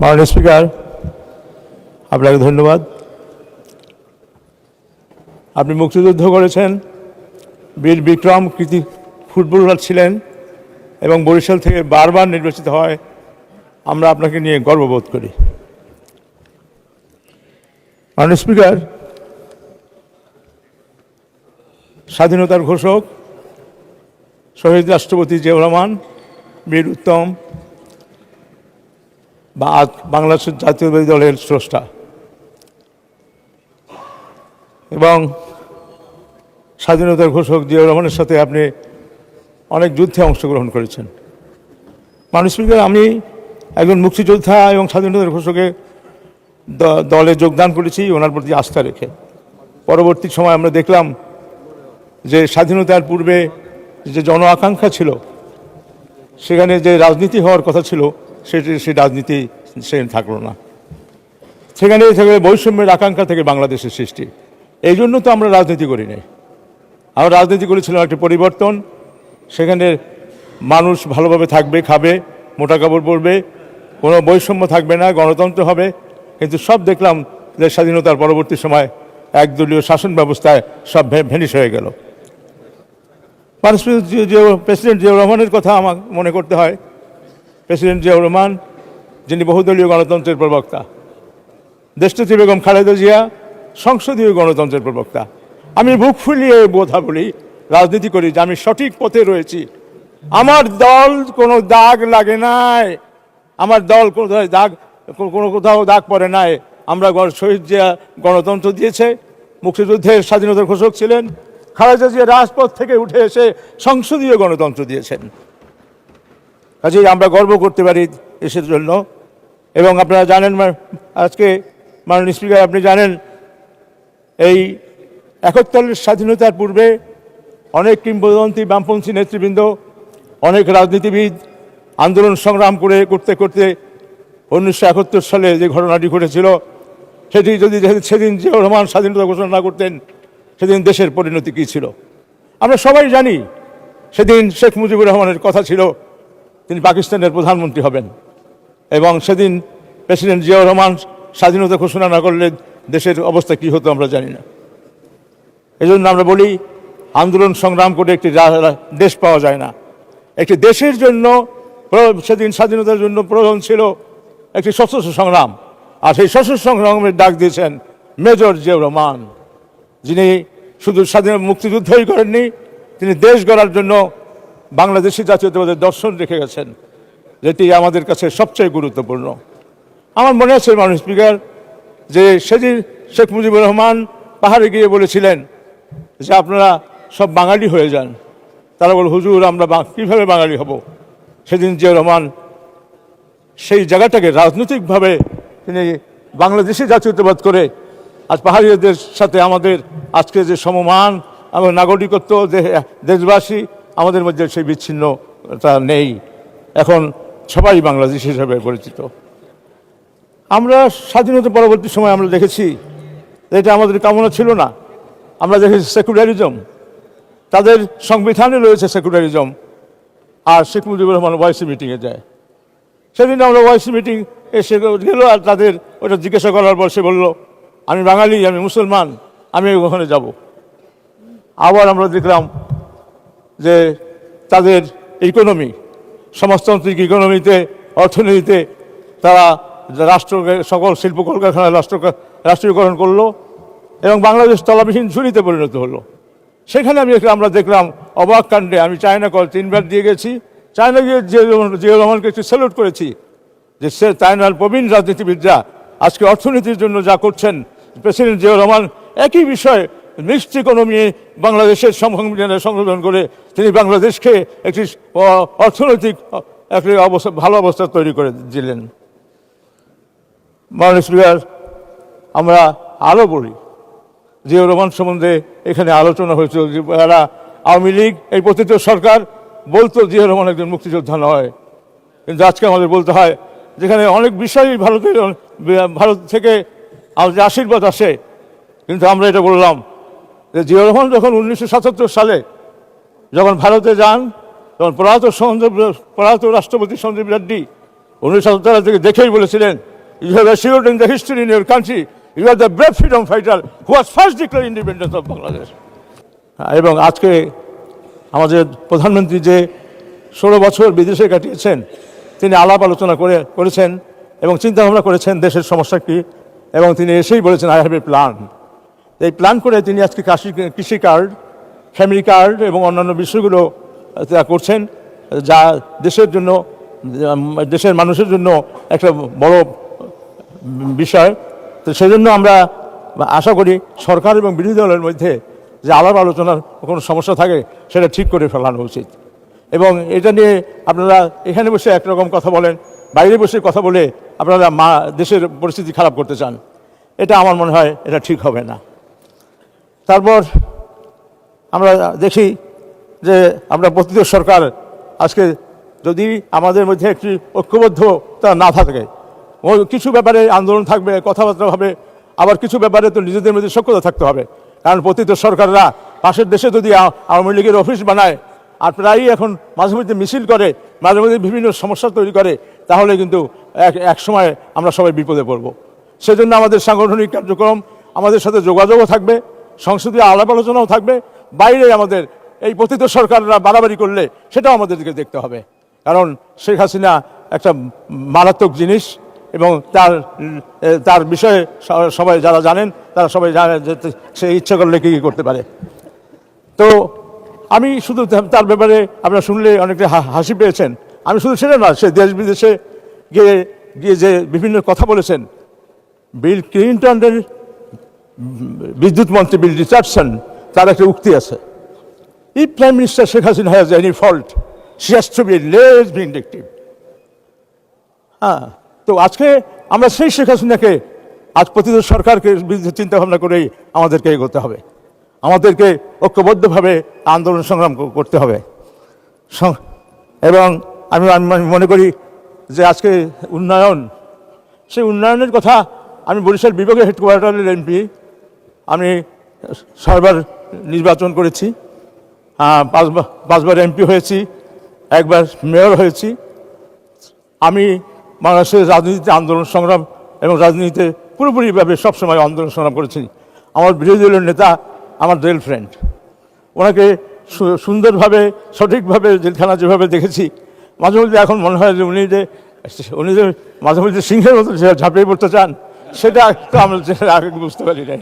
মাননীয় স্পিকার, আপনাকে ধন্যবাদ। আপনি মুক্তিযুদ্ধ করেছেন, বীর বিক্রম কৃতি ফুটবলার ছিলেন এবং বরিশাল থেকে বারবার নির্বাচিত হয়। আমরা আপনাকে নিয়ে গর্ববোধ করি। মাননীয় স্পিকার, স্বাধীনতার ঘোষক শহীদ রাষ্ট্রপতি জিয়াউর রহমান, বীর উত্তম বাংলাদেশ জাতীয়তাবাদী দলের স্রষ্টা এবং স্বাধীনতার ঘোষক জিয়াউর রহমানের সাথে আপনি অনেক যুদ্ধে অংশগ্রহণ করেছেন। মাননীয় স্পিকার, আমি একজন মুক্তিযোদ্ধা এবং স্বাধীনতার ঘোষকে দলে যোগদান করেছি ওনার প্রতি আস্থা রেখে। পরবর্তী সময় আমরা দেখলাম যে স্বাধীনতার পূর্বে যে জন আকাঙ্ক্ষা ছিল, সেখানে যে রাজনীতি হওয়ার কথা ছিল সেই রাজনীতি সেখানে থাকলো না। সেখানে থেকে বৈষম্যের আকাঙ্ক্ষা থেকে বাংলাদেশের সৃষ্টি। এই জন্য তো আমরা রাজনীতি করি নাই। আমরা রাজনীতি করেছিলাম একটি পরিবর্তন, সেখানে মানুষ ভালোভাবে থাকবে, খাবে, মোটা কাপড় পরবে, কোনো বৈষম্য থাকবে না, গণতন্ত্র হবে। কিন্তু সব দেখলাম যে স্বাধীনতার পরবর্তী সময় একদলীয় শাসন ব্যবস্থায় সব ভ্যানিশ হয়ে গেল। প্রেসিডেন্ট জিয়াউর রহমানের কথা আমার মনে করতে হয়। প্রেসিডেন্ট জিয়াউর রহমান, যিনি বহুদলীয় গণতন্ত্রের প্রবক্তা, দেশনেত্রী বেগম খালেদা জিয়া সংসদীয় গণতন্ত্রের প্রবক্তা। আমি বুক ফুলিয়ে কথা বলি, রাজনীতি করি, যে আমি সঠিক পথে রয়েছি। আমার দল কোনো দাগ লাগে নাই, আমার দল কোনো কোথাও দাগ পড়ে নাই। আমরা শহীদ জিয়া গণতন্ত্র দিয়েছে, মুক্তিযুদ্ধের স্বাধীনতার ঘোষক ছিলেন। খালেদা জিয়া রাজপথ থেকে উঠে এসে সংসদীয় গণতন্ত্র দিয়েছেন। কাজেই আমরা গর্ব করতে পারি দেশের জন্য। এবং আপনারা জানেন, আজকে মাননীয় স্পিকার, আপনি জানেন এই ৭১ স্বাধীনতার পূর্বে অনেক কিংবদন্তি বামপন্থী নেতৃবৃন্দ, অনেক রাজনীতিবিদ আন্দোলন সংগ্রাম করতে করতে ১৯৭১ সালে যে ঘটনাটি ঘটেছিল, সেটি যদি সেদিন জিয়াউর রহমান স্বাধীনতা ঘোষণা না করতেন, সেদিন দেশের পরিণতি কী ছিল আমরা সবাই জানি। সেদিন শেখ মুজিবুর রহমানের কথা ছিল তিনি পাকিস্তানের প্রধানমন্ত্রী হবেন, এবং সেদিন প্রেসিডেন্ট জিয়াউর রহমান স্বাধীনতা ঘোষণা না করলে দেশের অবস্থা কী হতো আমরা জানি না। এই জন্য আমরা বলি, আন্দোলন সংগ্রাম করে একটি দেশ পাওয়া যায় না। একটি দেশের জন্য সেদিন স্বাধীনতার জন্য প্রয়োজন ছিল একটি সশস্ত্র সংগ্রাম, আর সেই সশস্ত্র সংগ্রামের ডাক দিয়েছেন মেজর জিয়াউর রহমান, যিনি শুধু মুক্তিযুদ্ধই করেননি, তিনি দেশ গড়ার জন্য বাংলাদেশি জাতীয়তাবাদের দর্শন রেখে গেছেন, যেটি আমাদের কাছে সবচেয়ে গুরুত্বপূর্ণ। আমার মনে আছে মাননীয় স্পিকার, যে সেদিন শেখ মুজিবুর রহমান পাহাড়ে গিয়ে বলেছিলেন যে আপনারা সব বাঙালি হয়ে যান। তারা বল, হুজুর আমরা কীভাবে বাঙালি হব? সেদিন জিয়াউর রহমান সেই জায়গাটাকে রাজনৈতিকভাবে তিনি বাংলাদেশি জাতীয়তাবাদ করে আজ পাহাড়িদের সাথে আমাদের আজকে যে সমমান এবং নাগরিকত্ব, দেশবাসী, আমাদের মধ্যে সেই বিচ্ছিন্নতা নেই। এখন সবাই বাংলাদেশি হিসাবে পরিচিত। আমরা স্বাধীনতা পরবর্তী সময় আমরা দেখেছি এটা আমাদের কামনা ছিল না। আমরা দেখেছি সেকুলারিজম, তাদের সংবিধানে রয়েছে সেকুলারিজম, আর শেখ মুজিবুর রহমান ওয়াইসি মিটিংয়ে যায়। সেদিন আমরা ওয়াইসি মিটিং এসে গেল, আর তাদের ওটা জিজ্ঞাসা করার পর সে বলল, আমি বাঙালি, আমি মুসলমান, আমি ওখানে যাব। আবার আমরা দেখলাম যে তাদের ইকোনমি, সমাজতান্ত্রিক ইকোনমিতে, অর্থনীতিতে তারা সকল শিল্প কলকারখানা রাষ্ট্রীয়করণ করলো এবং বাংলাদেশ তলাবিহীন ঝুড়িতে পরিণত হলো। সেখানে আমরা দেখলাম অবাক কাণ্ডে, আমি চায়না কল 3বার দিয়ে গেছি, চায়না গিয়ে জিয়াউর রহমানকে একটু স্যালুট করেছি যে চায়নার প্রবীণ রাজনীতিবিদরা আজকে অর্থনীতির জন্য যা করছেন, প্রেসিডেন্ট জিয়াউর রহমান একই বিষয়ে মিক্সড ইকোনমি বাংলাদেশের সংবিধানে সংশোধন করে তিনি বাংলাদেশকে একটি অর্থনৈতিক একটি ভালো অবস্থা তৈরি করে দিলেন। মাননীয় স্পিকার, আমরা আরও বলি, জিয়াউর রহমান সম্বন্ধে এখানে আলোচনা হয়েছিল যে আওয়ামী লীগ, এই পতিত সরকার বলতো জিয়াউর রহমান একজন মুক্তিযোদ্ধা নয়। কিন্তু আজকে আমাদের বলতে হয়, যেখানে অনেক বিষয়ই ভারত থেকে যে আশীর্বাদ আসে, কিন্তু আমরা এটা বললাম যে জিয়াউর রহমান যখন 1977 সালে যখন ভারতে যান, তখন প্রয়াত রাষ্ট্রপতি সঞ্জীব রেড্ডি 1947 থেকে দেখেই বলেছিলেন, you have assured in the history in your country you are the brave freedom fighter who was first declare independence of Bangladesh. এবং আজকে আমাদের প্রধানমন্ত্রী যে 16 বছর বিদেশে কাটিয়েছেন, তিনি আলাপ আলোচনা করেছেন এবং চিন্তাভাবনা করেছেন দেশের সমস্যা কী, এবং তিনি এসেই বলেছেন আই হ্যাভ এ প্ল্যান। এই প্ল্যান করে তিনি আজকে কৃষি কার্ড, ফ্যামিলি কার্ড এবং অন্যান্য বিষয়গুলো করছেন, যা দেশের জন্য, দেশের মানুষের জন্য একটা বড় বিষয়। তো সেজন্য আমরা আশা করি সরকার এবং বিরোধী দলের মধ্যে যে আলাপ আলোচনার কোনো সমস্যা থাকে সেটা ঠিক করে ফেলানো উচিত। এবং এটা নিয়ে আপনারা এখানে বসে একরকম কথা বলেন, বাইরে বসে কথা বলে আপনারা দেশের পরিস্থিতি খারাপ করতে চান, এটা আমার মনে হয় এটা ঠিক হবে না। তারপর আমরা দেখি যে আমরা প্রতিটি সরকার আজকে যদি আমাদের মধ্যে একটি ঐক্যবদ্ধতা না থাকে, কিছু ব্যাপারে আন্দোলন থাকবে, কথাবার্তা হবে, আবার কিছু ব্যাপারে তো নিজেদের মধ্যে সখ্যতা থাকতে হবে। কারণ প্রতিটি সরকাররা পাশের দেশে যদি আওয়ামী লীগের অফিস বানায় আর প্রায়ই এখন মাঝে মধ্যে মিছিল করে, মাঝে মধ্যে বিভিন্ন সমস্যা তৈরি করে, তাহলে কিন্তু এক সময় আমরা সবাই বিপদে পড়ব। সেজন্য আমাদের সাংগঠনিক কার্যক্রম, আমাদের সাথে যোগাযোগও থাকবে, সংসদীয় আলাপ আলোচনাও থাকবে। বাইরে আমাদের এই পতিত সরকাররা বাড়াবাড়ি করলে সেটাও আমাদেরকে দেখতে হবে। কারণ শেখ হাসিনা একটা মারাত্মক জিনিস এবং তার বিষয়ে সবাই যারা জানেন তারা সবাই জানেন যে সে ইচ্ছা করলে কী করতে পারে। তো আমি শুধু তার ব্যাপারে আপনারা শুনলে অনেকটা হাসি পেয়েছেন। আমি শুধু সেটা না, সে দেশ বিদেশে গিয়ে যে বিভিন্ন কথা বলেছেন। বিল ক্লিন্টনের বিদ্যুৎ মন্ত্রী বিল রিচার্ডসন, তার একটা উক্তি আছে, if prime minister Sheikh Hasina has any fault she has to be less vindictive. হ্যাঁ, তো আজকে আমরা সেই শেখ হাসিনাকে আজ প্রতিটি সরকারকে বিরুদ্ধে চিন্তাভাবনা করেই আমাদেরকে এগোতে হবে, আমাদেরকে ঐক্যবদ্ধভাবে আন্দোলন সংগ্রাম করতে হবে। এবং আমি মনে করি যে আজকে উন্নয়ন, সেই উন্নয়নের কথা, আমি বরিশাল বিভাগীয় হেডকোয়ার্টারের এমপি, আমি 6বার নির্বাচন করেছি, 5বার এমপি হয়েছি, 1বার মেয়র হয়েছি। আমি বাংলাদেশের রাজনীতিতে আন্দোলন সংগ্রাম এবং রাজনীতিতে পুরোপুরিভাবে সবসময় আন্দোলন সংগ্রাম করেছি। আমার বিরোধী দলের নেতা আমার জেল ফ্রেন্ড, ওনাকে সুন্দরভাবে সঠিকভাবে জেলখানা যেভাবে দেখেছি, মাঝে মধ্যে এখন মনে হয় যে উনি যে মাঝে মধ্যে সিংহের মতো ঝাঁপিয়ে পড়তে চান, সেটা তো আমরা আগে বুঝতে পারি নাই।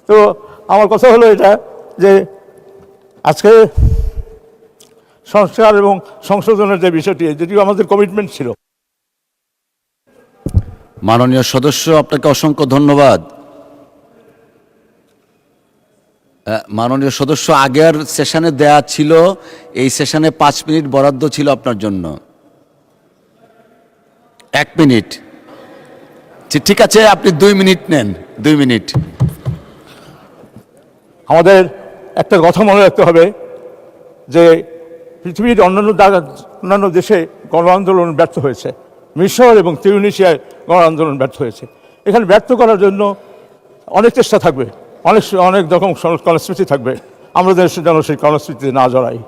তো আমার কথা হলো এটা যে আজকে সংস্কার এবং সংশোধনের যে বিষয়টি, যদিও আমাদের কমিটমেন্ট ছিল। মাননীয় সদস্য, আপনাকে অসংখ্য ধন্যবাদ। মাননীয় সদস্য, আগের সেশনে দেয়া ছিল, এই সেশনে 5 মিনিট বরাদ্দ ছিল আপনার জন্য। 1 মিনিট, ঠিক আছে, আপনি 2 মিনিট নেন, 2 মিনিট। আমাদের একটা কথা মনে রাখতে হবে যে পৃথিবীর অন্যান্য দেশে গণ আন্দোলন ব্যর্থ হয়েছে, মিশর এবং তিউনিসিয়ায় গণ আন্দোলন ব্যর্থ হয়েছে। এখানে ব্যর্থ করার জন্য অনেক চেষ্টা থাকবে, অনেক রকম কর্মসূচি থাকবে। আমরা যেন সেই কর্মসূচিতে না জড়াই,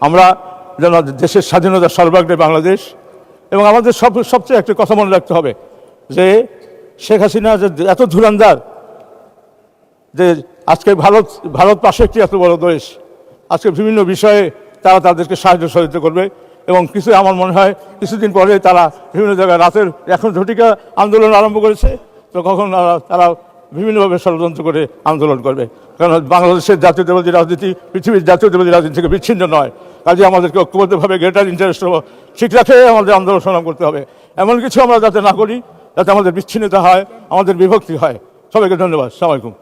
আমরা যেন দেশের স্বাধীনতা সর্বাগ্রে বাংলাদেশ। এবং আমাদের সবচেয়ে একটা কথা মনে রাখতে হবে যে শেখ হাসিনা যে এত ধুরন্ধর, যে আজকে ভারত পাশে একটি এত বড় দেশ, আজকে বিভিন্ন বিষয়ে তারা তাদেরকে সাহায্য সহযোগিতা করবে। এবং আমার মনে হয় কিছুদিন পরে তারা বিভিন্ন জায়গায় রাতের এখন ঝটিকা আন্দোলন আরম্ভ করেছে, তো কখন তারা বিভিন্নভাবে ষড়যন্ত্র করে আন্দোলন করবে। কারণ বাংলাদেশের জাতীয়তাবাদী রাজনীতি পৃথিবীর জাতীয়তাবাদী রাজনীতি থেকে বিচ্ছিন্ন নয়, কাজে আমাদেরকে ঐক্যবদ্ধভাবে গ্রেটার ইন্টারেস্ট ঠিক রাখে আমাদের আন্দোলন সংগ্রাম করতে হবে। এমন কিছু আমরা যাতে না করি যাতে আমাদের বিচ্ছিন্নতা হয়, আমাদের বিভক্তি হয়। সবাইকে ধন্যবাদ। আসসালামু আলাইকুম।